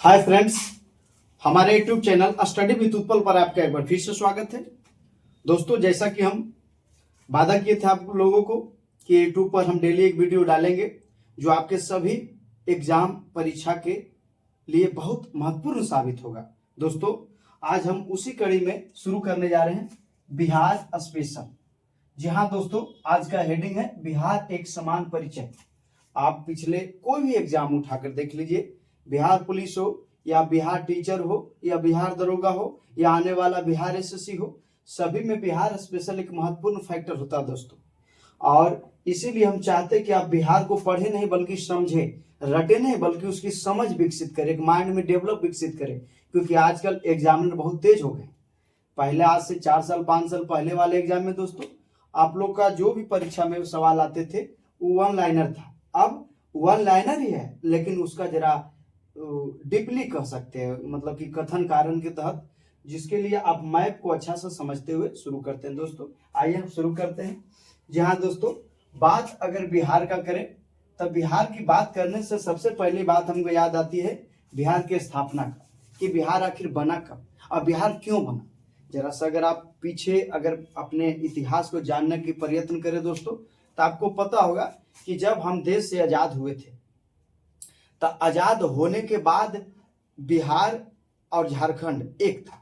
Hi friends, हमारे YouTube channel study with Utpal पर आपका एक बार फिर से स्वागत है। दोस्तों, जैसा कि हम वादा किए थे आप लोगों को कि यूट्यूब पर हम डेली एक वीडियो डालेंगे जो आपके सभी एग्जाम परीक्षा के लिए बहुत महत्वपूर्ण साबित होगा। दोस्तों, आज हम उसी कड़ी में शुरू करने जा रहे हैं बिहार स्पेशल। जी हाँ दोस्तों, आज का हेडिंग है बिहार एक समान परिचय। आप पिछले कोई भी एग्जाम उठाकर देख लीजिए, बिहार पुलिस हो या बिहार टीचर हो या बिहार दरोगा हो या आने वाला बिहार एसएससी हो, सभी में बिहार स्पेशल एक महत्वपूर्ण फैक्टर होता है दोस्तों। और इसीलिए हम चाहते हैं कि आप बिहार को पढ़े नहीं बल्कि समझे, रटे नहीं बल्कि उसकी समझ विकसित करें, एक माइंड में डेवलप विकसित करें। क्योंकि आजकल एग्जामिनर बहुत तेज हो गए। पहले आज से 4 साल 5 साल पहले वाले एग्जाम में दोस्तों आप लोग का जो भी परीक्षा में सवाल आते थे वो वन लाइनर था। अब वन लाइनर ही है, लेकिन उसका जरा डीपली कह सकते हैं, मतलब कि कथन कारण के तहत, जिसके लिए आप मैप को अच्छा से समझते हुए शुरू करते हैं। दोस्तों आइए हम शुरू करते हैं। जी हाँ दोस्तों, बात अगर बिहार का करें तब बिहार की बात करने से सबसे पहली बात हमको याद आती है बिहार की स्थापना का, कि बिहार आखिर बना कब और बिहार क्यों बना। जरा सा अगर आप पीछे अगर अपने इतिहास को जानने की प्रयत्न करें दोस्तों, तो आपको पता होगा कि जब हम देश से आजाद हुए थे तो आजाद होने के बाद बिहार और झारखंड एक था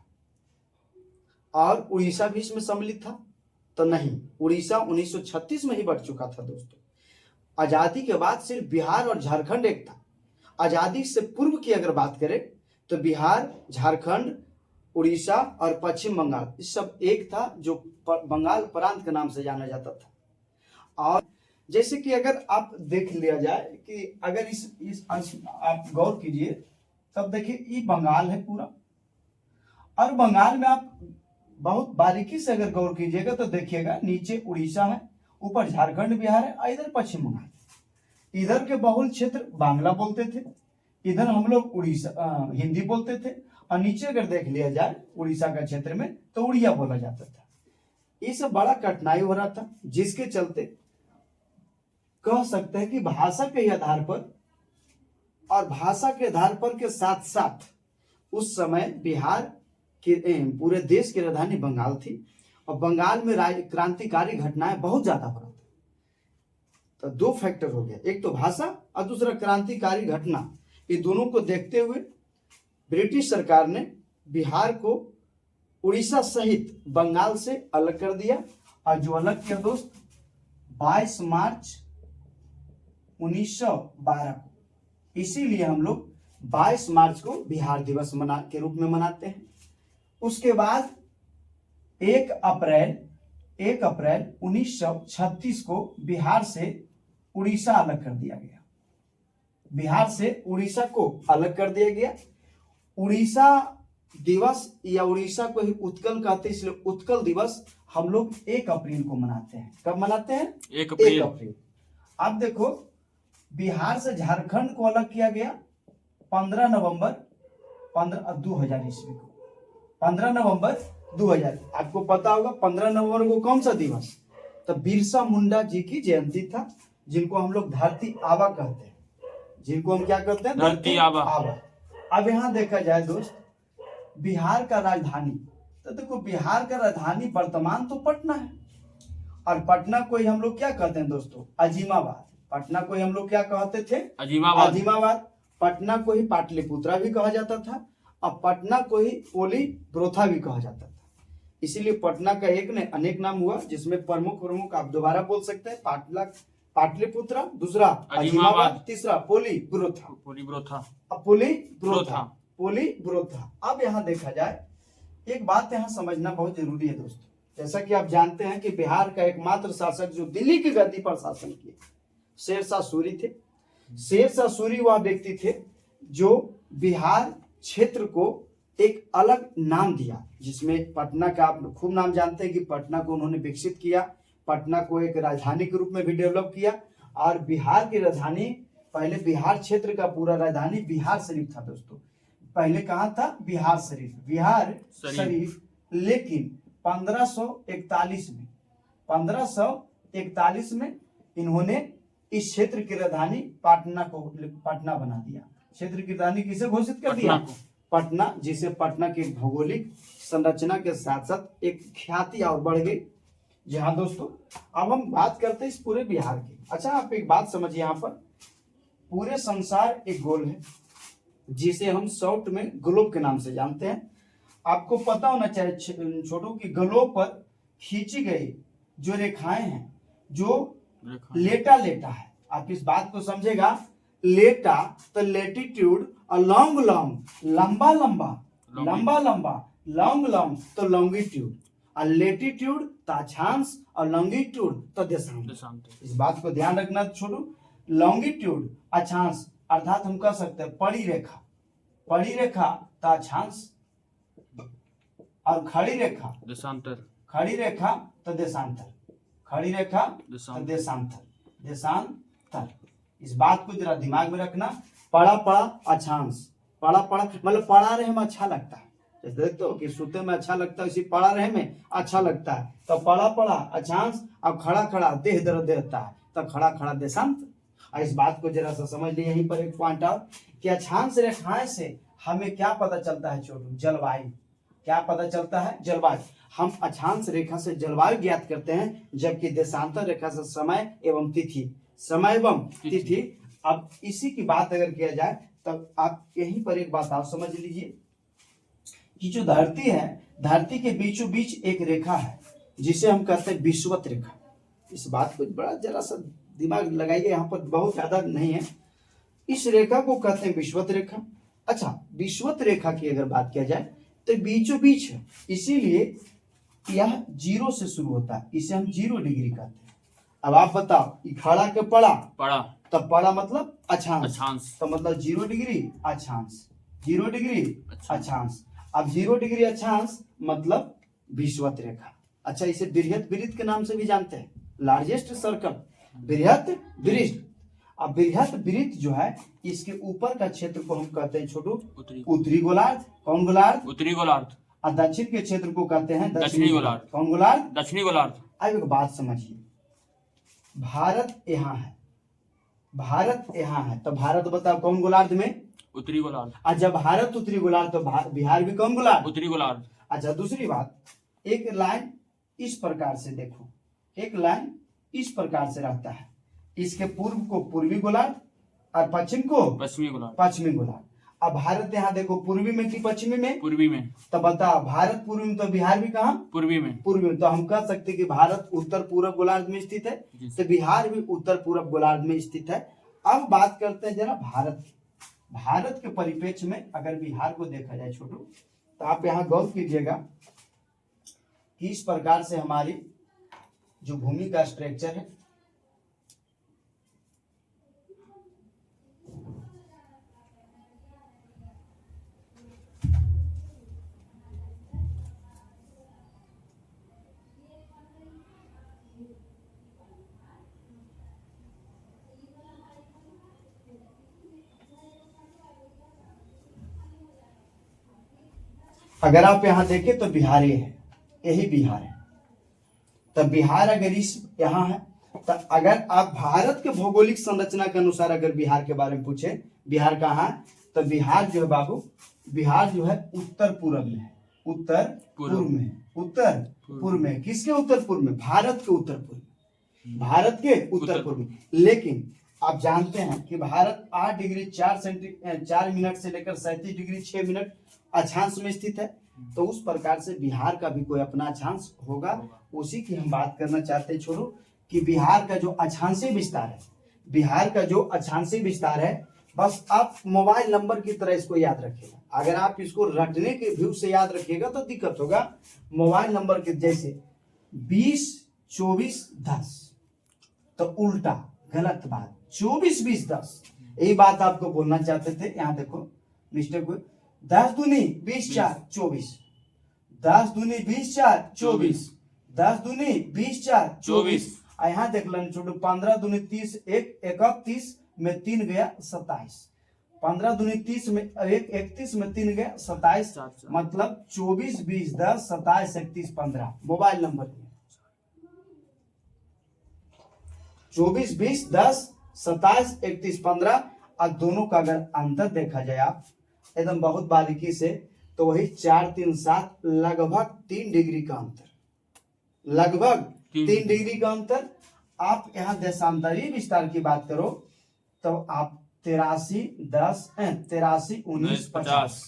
और उड़ीसा भी इसमें सम्मिलित था। तो नहीं, उड़ीसा 1936 में ही बढ़ चुका था दोस्तों। आजादी के बाद सिर्फ बिहार और झारखंड एक था। आजादी से पूर्व की अगर बात करें तो बिहार, झारखंड, उड़ीसा और पश्चिम बंगाल इस सब एक था, जो बंगाल प्रांत के नाम से जाना जाता था। और जैसे कि अगर आप देख लिया जाए कि अगर इस आप गौर कीजिए, तब देखिए ये बंगाल है पूरा, और बंगाल में आप बहुत बारीकी से अगर गौर कीजिएगा तो देखिएगा नीचे उड़ीसा है, ऊपर झारखंड बिहार है और इधर पश्चिम बंगाल। इधर के बहुल क्षेत्र बांग्ला बोलते थे, इधर हम लोग उड़ीसा हिंदी बोलते थे, और नीचे अगर देख लिया जाए उड़ीसा का क्षेत्र में तो उड़िया बोला जाता था। ये सब बड़ा कठिनाई हो रहा था, जिसके चलते कह सकते हैं कि भाषा के आधार पर, और भाषा के आधार पर के साथ साथ उस समय बिहार के पूरे देश की राजधानी बंगाल थी, और बंगाल में क्रांतिकारी घटनाएं बहुत ज्यादा हो रहा था। तो दो फैक्टर हो गया, एक तो भाषा और दूसरा क्रांतिकारी घटना। ये दोनों को देखते हुए ब्रिटिश सरकार ने बिहार को उड़ीसा सहित बंगाल से अलग कर दिया, और जो अलग किया दोस्त 22 मार्च 1912 को। इसीलिए हम लोग 22 मार्च को बिहार दिवस के रूप में मनाते हैं। उसके बाद 1 अप्रैल 1936 को बिहार से उड़ीसा अलग कर दिया गया। बिहार से उड़ीसा को अलग कर दिया गया। उड़ीसा दिवस या उड़ीसा को ही उत्कल कहते हैं, इसलिए उत्कल दिवस हम लोग 1 अप्रैल को मनाते हैं। कब मनाते हैं? 1 अप्रैल। अब देखो, बिहार से झारखंड को अलग किया गया 15 नवंबर 2000 ईस्वी को। 15 नवंबर 2000। आपको पता होगा 15 नवंबर को कौन सा दिवस? तो बिरसा मुंडा जी की जयंती था, जिनको हम लोग धरती आबा कहते हैं। जिनको हम क्या कहते हैं? धरती आबा। अब यहाँ देखा जाए दोस्त, बिहार का राजधानी, तो देखो बिहार का राजधानी वर्तमान तो पटना है, और पटना को ही हम लोग क्या कहते हैं दोस्तों? अजीमाबाद। पटना को ही हम लोग क्या कहते थे? अजीमाबाद। पटना को ही पाटलिपुत्रा भी कहा जाता था, और पटना को ही पोली ब्रोथा भी कहा जाता था। इसीलिए पटना का एक ने अनेक नाम हुआ, जिसमें प्रमुख आप दोबारा बोल सकते हैं, पाटलिपुत्रा, दूसरा अजीमाबाद, तीसरा पोली ब्रोथा। अब यहाँ देखा जाए, एक बात यहाँ समझना बहुत जरूरी है दोस्तों। जैसा कि आप जानते हैं कि बिहार का एकमात्र शासक जो दिल्ली की गद्दी पर शासन किए, शेरशाह सूरी थे। शेरशाह सूरी वह व्यक्ति थे जो बिहार क्षेत्र को एक अलग नाम दिया, जिसमें पटना का आप खूब नाम जानते हैं कि पटना को उन्होंने विकसित किया, पटना को एक राजधानी के रूप में भी डेवलप किया। और बिहार की राजधानी, पहले बिहार क्षेत्र का पूरा राजधानी बिहार शरीफ था दोस्तों। पहले कहाँ था? बिहार शरीफ। लेकिन 1541 में इन्होंने इस क्षेत्र की राजधानी पटना बना दिया। क्षेत्र की राजधानी किसे घोषित कर दिया? पटना, जिसे पटना की भौगोलिक संरचना के साथ साथ एक ख्याति और बढ़ गई। जी हाँ दोस्तों, अब हम बात करते हैं इस पूरे बिहार की। अच्छा, आप एक बात समझिए, यहाँ पर पूरे संसार एक गोल है जिसे हम शॉर्ट में ग्लोब के नाम से जानते हैं। आपको पता होना चाहिए छोटू कि ग्लोब पर खींची गई जो रेखाएं हैं, जो लेटा लेटा है, आप इस बात को समझेगा। लेटा तो लेटीट्यूड, और लॉन्ग लॉन्ग लंबा लंबा, लंबा लंबा लॉन्ग लॉन्ग तो लॉन्गिट्यूड, और लेटीट्यूड तो अक्षांश, और लॉन्गिट्यूड तो देशांत। इस बात को ध्यान रखना छोटू। लॉन्गिट्यूड अक्षांश अर्थात हम कह सकते हैं पड़ी रेखा, पड़ी रेखा तो अक्षांश, और खड़ी रेखा देशांतर, खड़ी रेखा तो देशांतर, खड़ी रेखा तो देशांतर, देशांतर। इस बात को जरा दिमाग में रखना। पड़ा पड़ा अक्षांश, पड़ा पड़ा मतलब पड़ा रहे में अच्छा लगता है, जैसे देखते हो कि सोते में अच्छा लगता है, इसी पड़ा रहे में अच्छा लगता है। तो पड़ा पड़ा अक्षांश, अब खड़ा खड़ा देह दर्द देता है, तो खड़ा खड़ा देशांतर। और इस बात को जरा सा समझ लिए। यहीं पर एक पॉइंट आउट कि अक्षांश रेखाएं से हमें क्या पता चलता है छोटू? जलवायु। क्या पता चलता है? जलवायु। हम अक्षांश रेखा से जलवायु ज्ञात करते हैं, जबकि देशांतर रेखा से समय एवं तिथि, समय एवं तिथि। अब इसी की बात अगर किया जाए तब आप यहीं पर एक बात आप समझ लीजिए कि जो धरती है, धरती के बीचों बीच एक रेखा है जिसे हम कहते हैं विषुवत रेखा। इस बात को बड़ा जरा सा दिमाग लगाइए, यहाँ पर बहुत ज्यादा नहीं है। इस रेखा को कहते हैं विषुवत रेखा। अच्छा, विषुवत रेखा की अगर बात किया जाए तो बीचों बीच है, इसीलिए यह 0 से शुरू होता है, इसे हम 0 डिग्री कहते हैं। अब आप बताओ, खड़ा के पड़ा, पड़ा तब पड़ा मतलब अक्षांश, अक्षांश, तो मतलब 0 डिग्री अक्षांश, 0 डिग्री अक्षांश। अब 0 डिग्री अक्षांश मतलब विषुवत रेखा। अच्छा, इसे बृहत वृत्त के नाम से भी जानते हैं, लार्जेस्ट सर्कल, बृहत वृत्त। अब बृहत वृत्त जो है, इसके ऊपर का क्षेत्र को हम कहते हैं छोटू उत्तरी गोलार्ध। कौन गोलार्ध? उत्तरी गोलार्ध। और दक्षिण के क्षेत्र को कहते हैं दक्षिणी गोलार्ध। कौन गोलार्ध? दक्षिणी गोलार्ध। अब एक बात समझिए, भारत यहाँ है, भारत यहाँ है, तो भारत बताओ कौन गोलार्ध में? उत्तरी गोलार्ध। और जब भारत उत्तरी गोलार्ध, तो बिहार भी कौन गोलार्ध? उत्तरी गोलार्ध। अच्छा, दूसरी बात, एक लाइन इस प्रकार से देखो, एक लाइन इस प्रकार से रहता है, इसके पूर्व को पूर्वी गोलार्ध और पश्चिम को पश्चिमी गोलार्ध, पश्चिमी गोलार्ध। अब भारत यहाँ देखो पूर्वी में कि पश्चिमी में? पूर्वी में। तो बताओ, भारत पूर्वी में, तो बिहार भी कहाँ? पूर्वी में। पूर्वी में। तो हम कह सकते हैं कि भारत उत्तर पूर्व गोलार्ध में स्थित है, तो बिहार भी उत्तर पूर्व गोलार्ध में स्थित है। अब बात करते हैं जरा भारत की। भारत के परिप्रेक्ष्य में अगर बिहार को देखा जाए छोटू, तो आप यहाँ गौर कीजिएगा कि इस प्रकार से हमारी जो भूमि का स्ट्रक्चर है, अगर आप यहाँ देखें तो बिहार ये है, यही बिहार है। तब बिहार अगर इस यहाँ है, तो अगर आप भारत के भौगोलिक संरचना के अनुसार अगर बिहार के बारे में पूछे, बिहार कहाँ है, तो बिहार जो है बाबू, बिहार जो है उत्तर पूर्व में है, उत्तर पूर्व में है, उत्तर पूर्व में। किसके उत्तर पूर्व में? भारत के उत्तर पूर्व में, भारत के उत्तर पूर्व में। लेकिन आप जानते हैं कि भारत 8 डिग्री 4 मिनट से लेकर 37 डिग्री 6 मिनट अक्षांश में स्थित है, तो उस प्रकार से बिहार का भी कोई अपना अक्षांश होगा। उसी की हम बात करना चाहते हैं छोड़ो, कि बिहार का जो अक्षांशीय विस्तार है, बिहार का जो अक्षांशीय विस्तार है, बस आप मोबाइल नंबर की तरह इसको याद रखिएगा। अगर आप इसको रटने के व्यू से याद रखिएगा तो दिक्कत होगा। मोबाइल नंबर के जैसे 20 24 10, तो उल्टा गलत बात, 24 20 10, यही बात आपको बोलना चाहते थे। यहाँ देखो मिस्टेक हुई, 10 दूनी 20 4 24, 10 दूनी 20 4 24, 10 दूनी 20 4 24। यहाँ देख लेना छोटू, 15 दूनी 30, 1 31 में 3 गया 27, 15 दूनी 30 में 1 31 में 3 गया 27, मतलब 24 20 10 27 31 15। Mobile number 24 20 10 27 31 15। और दोनों का अगर अंतर देखा जाए आप एकदम बहुत बारीकी से, तो वही 4 3 7 लगभग 3 डिग्री का अंतर, लगभग 3 डिग्री का अंतर। आप यहाँ देशांतरीय विस्तार की बात करो तो आप 83 10 83 19 50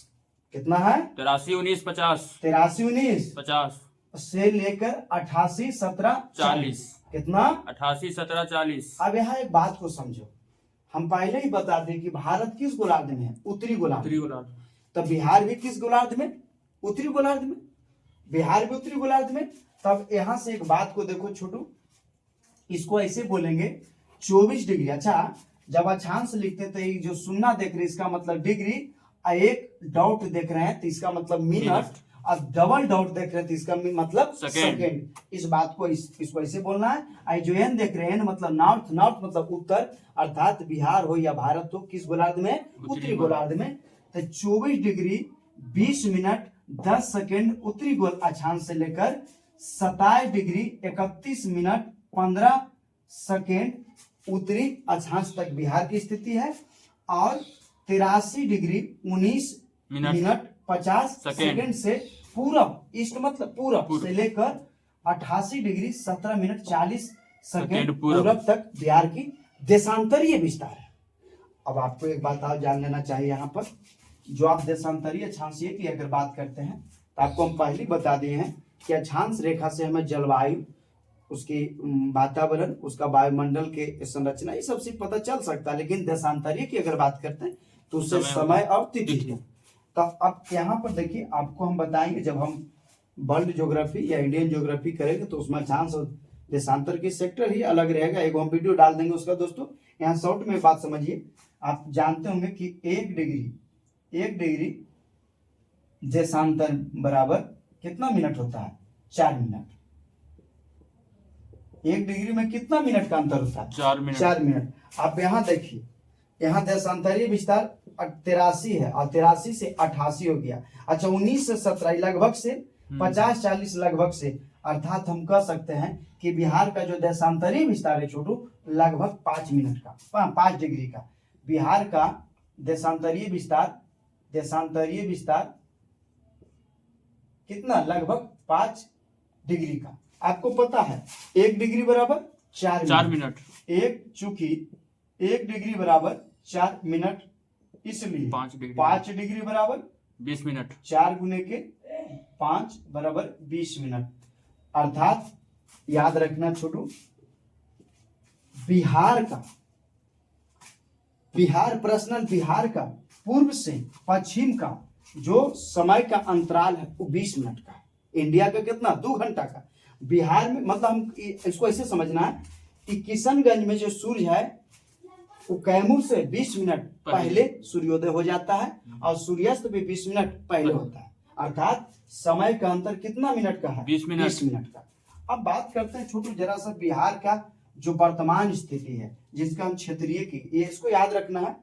कितना है? 83 19 50 83 19 50 से लेकर 88 17 40 कितना? 88 17 40। अब यहाँ एक बात को समझो, हम पहले ही बता दें कि भारत किस गोलार्ध में है? उत्तरी गोलार्ध। तो बिहार भी किस गोलार्ध में? उत्तरी गोलार्ध में। बिहार भी उत्तरी गोलार्ध में। तब यहां से एक बात को देखो छोटू, इसको ऐसे बोलेंगे 24 डिग्री। अच्छा, जब अक्षांश लिखते तो ये जो शून्य देख रहे इसका मतलब डिग्री, एक डॉट देख रहे हैं तो इसका मतलब मिनट, और डबल डॉट देख रहे हैं तो इसका मतलब सेकेंड। इस बात को इसको ऐसे बोलना है। आई जो एन देख रहे हैं मतलब नॉर्थ, नॉर्थ मतलब उत्तर, अर्थात बिहार हो या भारत हो, किस गोलार्ध में? उत्तरी गोलार्ध में। तो 24 डिग्री 20 मिनट 10 सेकेंड उत्तरी गोल अक्षांश से लेकर 27 डिग्री 31 मिनट 15 सेकेंड उत्तरी अक्षांश तक बिहार की स्थिति है, और 83 डिग्री 19 मिनट 50 सेकेंड से पूरब, ईस्ट मतलब पूरब से लेकर 88 डिग्री 17 मिनट 40 सेकेंड पूरब तक बिहार की देशांतरीय विस्तार है। अब आपको एक बात और जान लेना चाहिए यहाँ पर, जो आप देशांतरीय अक्षांशीय की अगर बात करते हैं तो आपको हम पहले बता दिए हैं कि अक्षांश रेखा से हमें जलवायु, उसकी वातावरण, उसका वायुमंडल के संरचना, ये सब से पता चल सकता है। लेकिन देशांतरीय की अगर बात करते हैं तो उससे समय और तिथि। तो अब यहाँ पर देखिए, आपको हम बताएंगे जब हम वर्ल्ड ज्योग्राफी या इंडियन ज्योग्राफी करेंगे तो उसमें अक्षांश और देशांतर की सेक्टर ही अलग रहेगा। एक हम वीडियो डाल देंगे उसका। दोस्तों यहाँ शॉर्ट में बात समझिए, आप जानते होंगे कि 1 डिग्री देशांतर बराबर कितना मिनट होता है? 4 मिनट। 1 डिग्री में कितना मिनट का अंतर होता है? 4 मिनट। आप यहाँ देखिए, यहाँ देशांतरीय विस्तार 83 है और 83 से 88 हो गया। अच्छा, 19 से 17 लगभग से 50 40 लगभग से, अर्थात हम कह सकते हैं कि बिहार का जो देशांतरीय विस्तार है छोटू, लगभग 5 मिनट का, 5 डिग्री का। बिहार का देशांतरीय विस्तार कितना? लगभग 5 डिग्री का। आपको पता है 1 डिग्री बराबर 4 मिनट। चूंकि 1 डिग्री बराबर 4 मिनट, इसलिए 5 डिग्री बराबर 20 मिनट। 4 गुने के 5 बराबर 20 मिनट। अर्थात याद रखना छोटू, बिहार पर्सनल बिहार का पूर्व से पश्चिम का जो समय का अंतराल है वो 20 मिनट का। इंडिया का कितना? 2 घंटा का। बिहार में मतलब हम इसको ऐसे समझना है कि किशनगंज में जो सूर्य है वो कैमूर से 20 मिनट पहले सूर्योदय हो जाता है और सूर्यास्त भी 20 मिनट पहले होता है। अर्थात समय का अंतर कितना मिनट का है? 20 मिनट का। अब बात करते हैं छोटू जरा सा बिहार का जो वर्तमान स्थिति है, जिसका हम क्षेत्रीय की, ये इसको याद रखना है।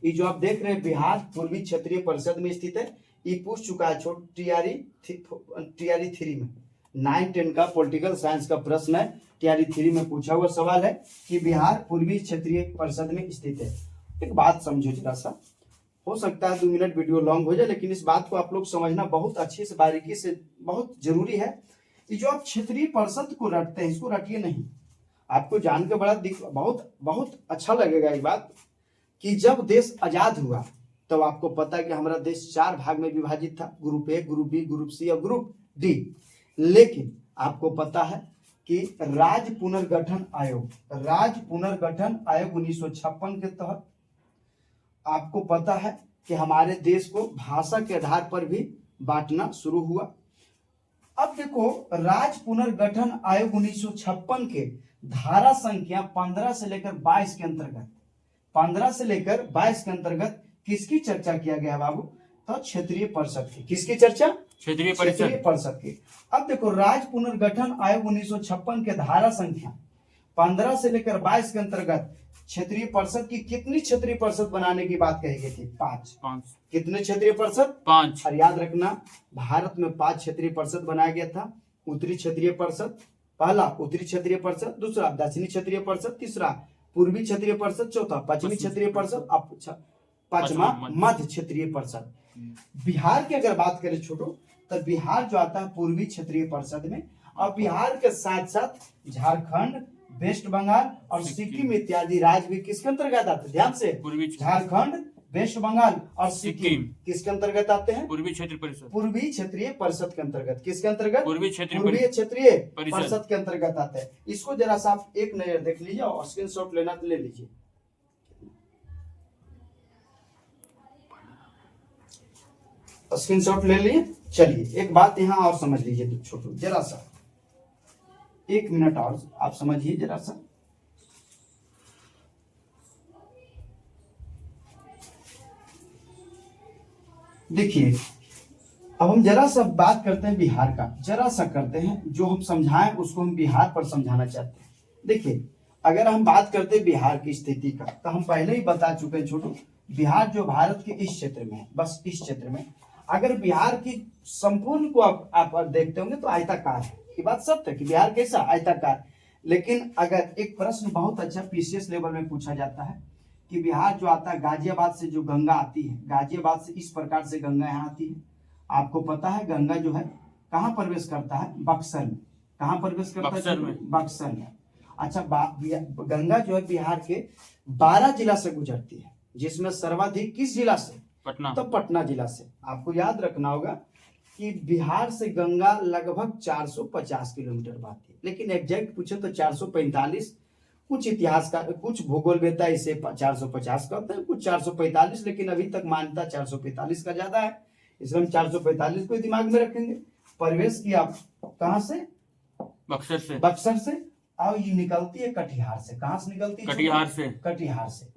ये जो आप देख रहे हैं बिहार पूर्वी क्षेत्रीय परिषद में स्थित है। ये पूछ चुका है छोटू टीआरई 3 में, 9-10 का पॉलिटिकल साइंस का प्रश्न है। टीआरई 3 में पूछा हुआ सवाल है कि बिहार पूर्वी क्षेत्रीय परिषद में स्थित है। एक बात समझो जरा सा, हो सकता है 2 मिनट वीडियो लॉन्ग हो जाए, लेकिन इस बात को आप लोग समझना बहुत अच्छे से, बारीकी से, बहुत जरूरी है। ये जो आप क्षेत्रीय परिषद को रटते हैं, इसको रटिए नहीं। आपको जान के बड़ा बहुत अच्छा लगेगा ये बात कि जब देश आजाद हुआ तब आपको पता है कि हमारा देश 4 भाग में विभाजित था, group A, group B, group C और ग्रुप डी। लेकिन आपको पता है कि राज्य पुनर्गठन आयोग 1956 के तहत आपको पता है कि हमारे देश को भाषा के आधार पर भी बांटना शुरू हुआ। अब देखो, राज्य पुनर्गठन आयोग 1956 के धारा संख्या 15 से लेकर 22 के अंतर्गत, 15 से लेकर 22 के अंतर्गत किसकी चर्चा किया गया बाबू? तो क्षेत्रीय परिषद की। किसकी चर्चा? क्षेत्रीय परिषद की। अब देखो, राज्य पुनर्गठन आयोग 1956 के धारा संख्या 15 से लेकर 22 के अंतर्गत क्षेत्रीय परिषद की कितनी क्षेत्रीय परिषद बनाने की बात कही गई थी? 5। कितने क्षेत्रीय परिषद? 5। और याद रखना, भारत में 5 क्षेत्रीय परिषद बनाया गया था। उत्तरी क्षेत्रीय परिषद, पहला उत्तरी क्षेत्रीय परिषद, दूसरा दक्षिणी क्षेत्रीय परिषद, तीसरा पूर्वी क्षेत्रीय परिषद, चौथा पश्चिमी क्षेत्रीय परिषद, पांचवा मध्य क्षेत्रीय परिषद। बिहार की अगर बात करें छोटो, तो बिहार जो आता है पूर्वी क्षेत्रीय परिषद में, और बिहार के साथ साथ झारखंड, वेस्ट बंगाल और सिक्किम इत्यादि राज्य भी किसके अंतर्गत आते हैं? ध्यान से, झारखंड, वेस्ट बंगाल और सिक्किम किसके अंतर्गत आते हैं? पूर्वी क्षेत्रीय परिषद। पूर्वी क्षेत्रीय परिषद के अंतर्गत। किसके अंतर्गत? पूर्वी क्षेत्रीय परिषद के अंतर्गत आते हैं। इसको जरा सा आप एक नजर देख लीजिए और स्क्रीनशॉट लेना तो ले लीजिए। स्क्रीनशॉट ले लिए। चलिए एक बात यहाँ और समझ लीजिए तो छोटू, जरा सा 1 मिनट और आप समझिए जरा सा। देखिए अब हम जरा सा बात करते हैं बिहार का, जरा सा करते हैं, जो हम समझाएं उसको हम बिहार पर समझाना चाहते हैं। देखिए अगर हम बात करते हैं बिहार की स्थिति का, तो हम पहले ही बता चुके हैं छोटू, बिहार जो भारत के इस क्षेत्र में है, बस इस क्षेत्र में, अगर बिहार की संपूर्ण को आप देखते होंगे तो आयताकार है। ये बात सत्य है कि बिहार कैसा? आयताकार। लेकिन अगर एक प्रश्न बहुत अच्छा पीसीएस लेवल में पूछा जाता है कि बिहार जो आता है गाजियाबाद से जो गंगा आती है, गाजियाबाद से इस प्रकार से गंगा यहाँ आती है, आपको पता है गंगा जो है कहाँ प्रवेश करता है? बक्सर में। कहाँ प्रवेश करता है? बक्सर में। अच्छा, गंगा जो है बिहार के 12 जिला से गुजरती है, जिसमें सर्वाधिक किस जिला से? पटना। तो पटना जिला से। आपको याद रखना होगा कि बिहार से गंगा लगभग 450 किलोमीटर बहती है, लेकिन एग्जैक्ट पूछे तो 445। कुछ इतिहास का, कुछ भूगोलवेत्ता इसे 450 कहते हैं, कुछ 445, लेकिन अभी तक मान्यता 445 का ज्यादा है, इसलिए हम 445 को दिमाग में रखेंगे। प्रवेश किया कहां से? बक्सर से। बक्सर से। और ये निकलती है कटिहार से। कहां से निकलती है? कटिहार से। कटिहार से।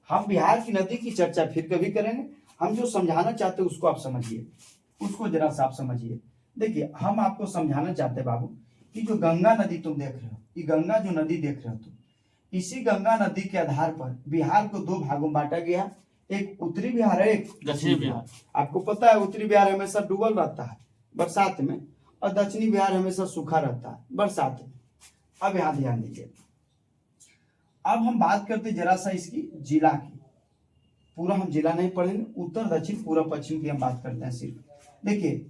हम बिहार की नदी की चर्चा फिर कभी करेंगे। हम जो समझाना चाहते हैं उसको आप समझिए, उसको जरा सा आप समझिए। देखिए हम आपको समझाना चाहते हैं बाबू कि जो गंगा नदी तुम देख रहे हो, ये गंगा जो नदी देख रहे हो तुम, इसी गंगा नदी के आधार पर बिहार को 2 भागों में बांटा गया। एक उत्तरी बिहार है, एक दक्षिणी बिहार। आपको पता है उत्तरी बिहार हमेशा डूबल रहता है बरसात में, और दक्षिणी बिहार हमेशा सूखा रहता है बरसात में। अब यहाँ ध्यान दीजिए, अब हम बात करते जरा सा इसकी जिला की। पूरा हम जिला नहीं पढ़ेंगे, उत्तर दक्षिण पूर्व पश्चिम की हम बात करते हैं सिर्फ। देखिए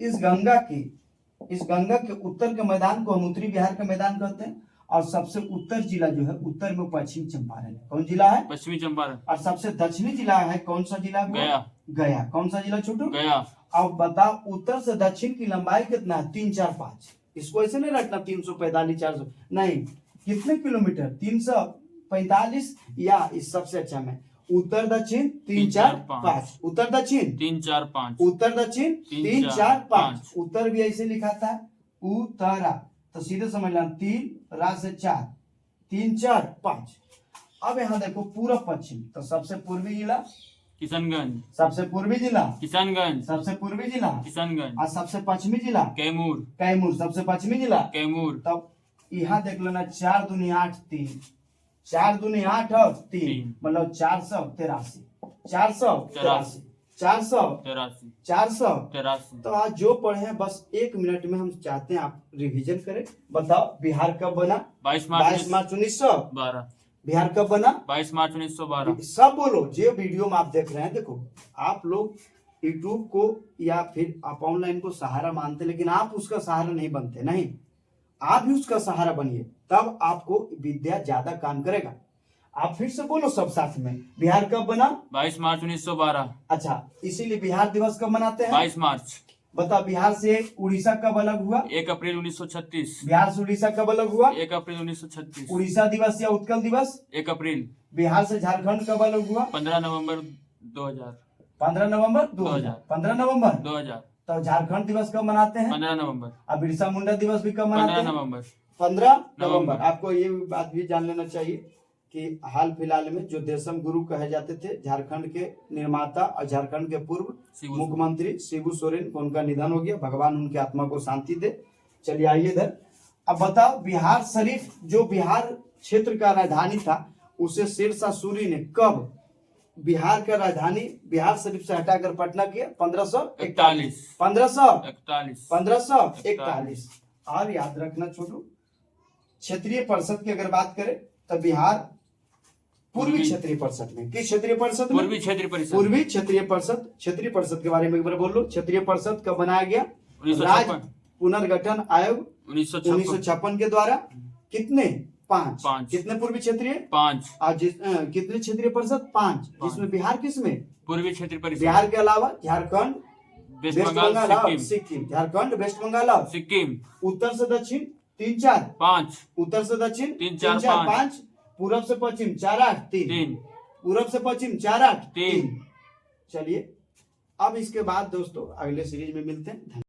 इस गंगा के उत्तर के मैदान को हम उत्तरी बिहार का मैदान कहते हैं, और सबसे उत्तर जिला जो है उत्तर में पश्चिम चंपारण। कौन जिला है? पश्चिमी चंपारण। और सबसे दक्षिणी जिला है कौन सा जिला? गया। गया। कौन सा जिला छोटू? गया। अब बताओ उत्तर से दक्षिण की लंबाई कितना है? 3, 4, 5। इसको ऐसे नहीं रखना 345, 400 नहीं, कितने किलोमीटर? 345, या इस सबसे अच्छा में उत्तर दक्षिण 3, 4, 5। उत्तर दक्षिण 3, 4, 5। उत्तर दक्षिण 3, 4, 5। उत्तर भी ऐसे लिखा था उत्तरा, तो सीधे समझ लेना 3 रा से 4, 3, 4, 5। अब यहाँ देखो पूर्व पश्चिम, तो सबसे पूर्वी जिला किशनगंज। सबसे पूर्वी जिला किशनगंज। सबसे पूर्वी जिला किशनगंज। और सबसे पश्चिमी जिला कैमूर। कैमूर। सबसे पश्चिमी जिला कैमूर। तब यहाँ देख लेना 4 दूनी 8, 3, 4 दूनी 8 और 3, मतलब 483, 483, 483, 483। तो आज जो पढ़े हैं बस 1 मिनट में हम चाहते हैं आप रिवीजन करें। बताओ बिहार कब बना? 22 मार्च 1912। बिहार कब बना? 22 मार्च 1912। सब बोलो, जो वीडियो में आप देख रहे हैं। देखो आप लोग यूट्यूब को या फिर आप ऑनलाइन को सहारा मानते, लेकिन आप उसका सहारा नहीं बनते। नहीं, आप भी उसका सहारा बनिए, तब आपको विद्या ज्यादा काम करेगा। आप फिर से बोलो सब साथ में, बिहार कब बना? 22 मार्च 1912। अच्छा, इसीलिए बिहार दिवस कब मनाते हैं? 22 मार्च। बताओ बिहार से उड़ीसा कब अलग हुआ? 1 अप्रैल 1936। बिहार से उड़ीसा कब अलग हुआ? 1 अप्रैल 1936। उड़ीसा दिवस या उत्कल दिवस? 1 अप्रैल। बिहार से झारखंड कब अलग हुआ? 15 नवंबर 2000। 15 नवंबर 2000। 15 नवंबर 2000। तो झारखंड दिवस कब मनाते हैं? 15 नवंबर। अब बिरसा मुंडा दिवस भी कब मनाते हैं? 15 नवंबर। 15 नवंबर। आपको ये बात भी जान लेना चाहिए कि हाल फिलहाल में जो देशम गुरु कहे जाते थे, झारखंड के निर्माता और झारखंड के पूर्व मुख्यमंत्री शिबू सोरेन को उनका निधन हो गया। भगवान उनकी आत्मा को शांति दे। चलिए आइए इधर। अब बताओ बिहार शरीफ जो बिहार क्षेत्र का राजधानी था, उसे शेरशाह सूरी ने कब बिहार का राजधानी बिहार शरीफ से हटाकर पटना किया? 1541। 1541। और याद रखना छोटू, क्षेत्रीय परिषद की अगर बात करें तो बिहार पूर्वी क्षेत्रीय परिषद में। किस क्षेत्रीय परिषद में? पूर्वी क्षेत्रीय परिषद। पूर्वी क्षेत्रीय परिषद। क्षेत्रीय परिषद के बारे में एक बार बोल लो। क्षेत्रीय परिषद कब बनाया गया? 1956। राज्य पुनर्गठन आयोग 1956 के द्वारा। कितने? 5। कितने पूर्वी क्षेत्रीय? 5। और कितने क्षेत्रीय परिषद? 5। जिसमें बिहार किसमें? पूर्वी क्षेत्रीय परिषद। बिहार के अलावा झारखंड, वेस्ट वेस्ट बंगाल, बंगाल और सिक्किम। सिक्किम। झारखंड, वेस्ट बंगाल और सिक्किम। उत्तर से दक्षिण 3 4 5। उत्तर से दक्षिण 3 4 5 पूरब से पश्चिम 4 8 3 3। पूरब से पश्चिम 4 8 3। 3। चलिए अब इसके बाद दोस्तों अगले सीरीज में मिलते हैं।